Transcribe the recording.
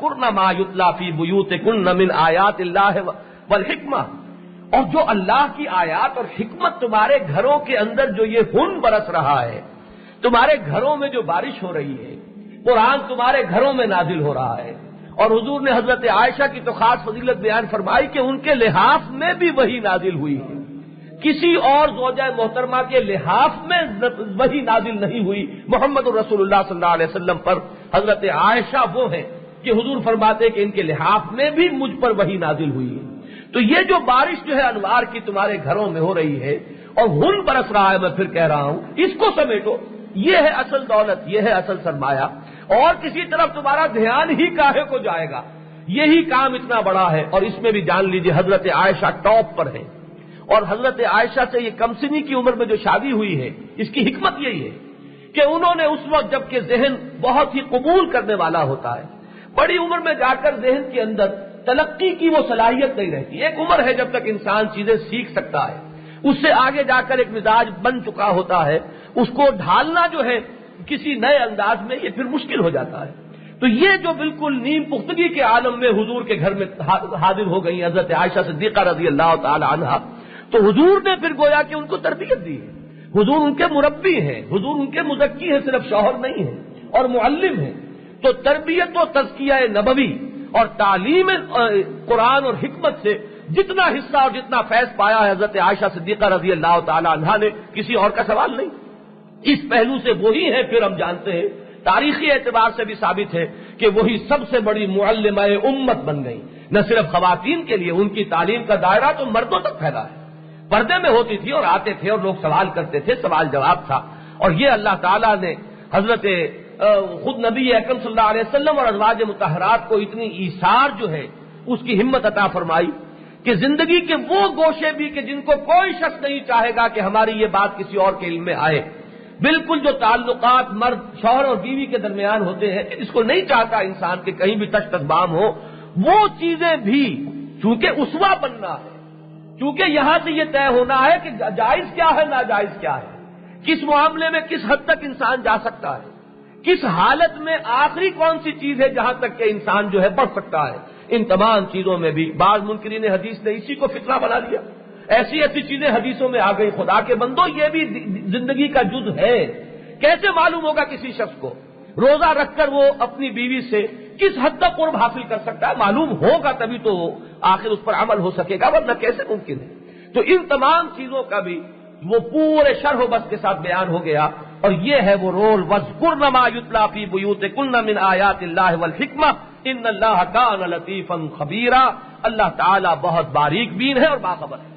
وَاذْكُرْنَ مَا يُتْلَى فِي بُيُوتِكُنَّ مِنْ آیَاتِ اللَّهِ وَالْحِکْمَةِ، اور جو اللہ کی آیات اور حکمت تمہارے گھروں کے اندر جو یہ خون برس رہا ہے، تمہارے گھروں میں جو بارش ہو رہی ہے، قرآن تمہارے گھروں میں نازل ہو رہا ہے۔ اور حضور نے حضرت عائشہ کی تو خاص فضیلت بیان فرمائی کہ ان کے لحاف میں بھی وحی نازل ہوئی ہے، کسی اور زوجہ محترمہ کے لحاف میں وحی نازل نہیں ہوئی محمد الرسول اللہ صلی اللہ علیہ وسلم پر۔ حضرت عائشہ وہ ہیں کہ حضور فرماتے کہ ان کے لحاف میں بھی مجھ پر وحی نازل ہوئی ہے۔ تو یہ جو بارش جو ہے انوار کی تمہارے گھروں میں ہو رہی ہے اور خون برس رہا ہے، میں پھر کہہ رہا ہوں اس کو سمیٹو، یہ ہے اصل دولت، یہ ہے اصل سرمایہ، اور کسی طرف تمہارا دھیان ہی کاہے کو جائے گا، یہی کام اتنا بڑا ہے۔ اور اس میں بھی جان لیجئے حضرت عائشہ ٹاپ پر ہے، اور حضرت عائشہ سے یہ کم سنی کی عمر میں جو شادی ہوئی ہے، اس کی حکمت یہی ہے کہ انہوں نے اس وقت جب کہ ذہن بہت ہی قبول کرنے والا ہوتا ہے، بڑی عمر میں جا کر ذہن کے اندر تلقی کی وہ صلاحیت نہیں رہتی۔ ایک عمر ہے جب تک انسان چیزیں سیکھ سکتا ہے، اس سے آگے جا کر ایک مزاج بن چکا ہوتا ہے، اس کو ڈھالنا جو ہے کسی نئے انداز میں یہ پھر مشکل ہو جاتا ہے۔ تو یہ جو بالکل نیم پختگی کے عالم میں حضور کے گھر میں حاضر ہو گئی حضرت عائشہ صدیقہ رضی اللہ تعالی عنہا، تو حضور نے پھر گویا کہ ان کو تربیت دی ہے، حضور ان کے مربی ہیں، حضور ان کے مزکی ہیں، صرف شوہر نہیں ہیں اور معلم ہیں۔ تو تربیت و تزکیہ نبوی اور تعلیم قرآن اور حکمت سے جتنا حصہ اور جتنا فیض پایا ہے حضرت عائشہ صدیقہ رضی اللہ تعالی عنہا نے، کسی اور کا سوال نہیں۔ اس پہلو سے وہی ہے، پھر ہم جانتے ہیں تاریخی اعتبار سے بھی ثابت ہے کہ وہی سب سے بڑی معلمہ امت بن گئی، نہ صرف خواتین کے لیے، ان کی تعلیم کا دائرہ تو مردوں تک پھیلا ہے، پردے میں ہوتی تھی اور آتے تھے اور لوگ سوال کرتے تھے، سوال جواب تھا۔ اور یہ اللہ تعالیٰ نے حضرت خود نبی اکرم صلی اللہ علیہ وسلم اور ازواج مطہرات کو اتنی ایثار جو ہے اس کی ہمت عطا فرمائی کہ زندگی کے وہ گوشے بھی کہ جن کو کوئی شخص نہیں چاہے گا کہ ہماری یہ بات کسی اور کے علم میں آئے، بالکل جو تعلقات مرد شوہر اور بیوی کے درمیان ہوتے ہیں کہ جس کو نہیں چاہتا انسان کہ کہیں بھی تش بام ہو، وہ چیزیں بھی چونکہ اسوہ بننا ہے، چونکہ یہاں سے یہ طے ہونا ہے کہ جائز کیا ہے ناجائز کیا ہے، کس معاملے میں کس حد تک انسان جا سکتا ہے، کس حالت میں آخری کون سی چیز ہے جہاں تک کہ انسان جو ہے بڑھ سکتا ہے۔ ان تمام چیزوں میں بھی بعض منکرین حدیث نے اسی کو فتنہ بنا لیا، ایسی ایسی چیزیں حدیثوں میں آ گئی۔ خدا کے بندو، یہ بھی زندگی کا جز ہے۔ کیسے معلوم ہوگا کسی شخص کو روزہ رکھ کر وہ اپنی بیوی سے کس حد تک قرب حاصل کر سکتا ہے؟ معلوم ہوگا تبھی تو آخر اس پر عمل ہو سکے گا، ورنہ کیسے ممکن ہے؟ تو ان تمام چیزوں کا بھی وہ پورے شرح و بس کے ساتھ بیان ہو گیا، اور یہ ہے وہ رول وَاذْكُرْنَ مَا يُتْلَى فِي بُيُوتِكُنَّ مِنْ آیَاتِ اللَّهِ وَالْحِکْمَةِ إِنَّ اللَّهَ كَانَ لَطِیفًا خَبِیرًا۔ اللہ تعالیٰ بہت باریک بین ہے اور باخبر ہے۔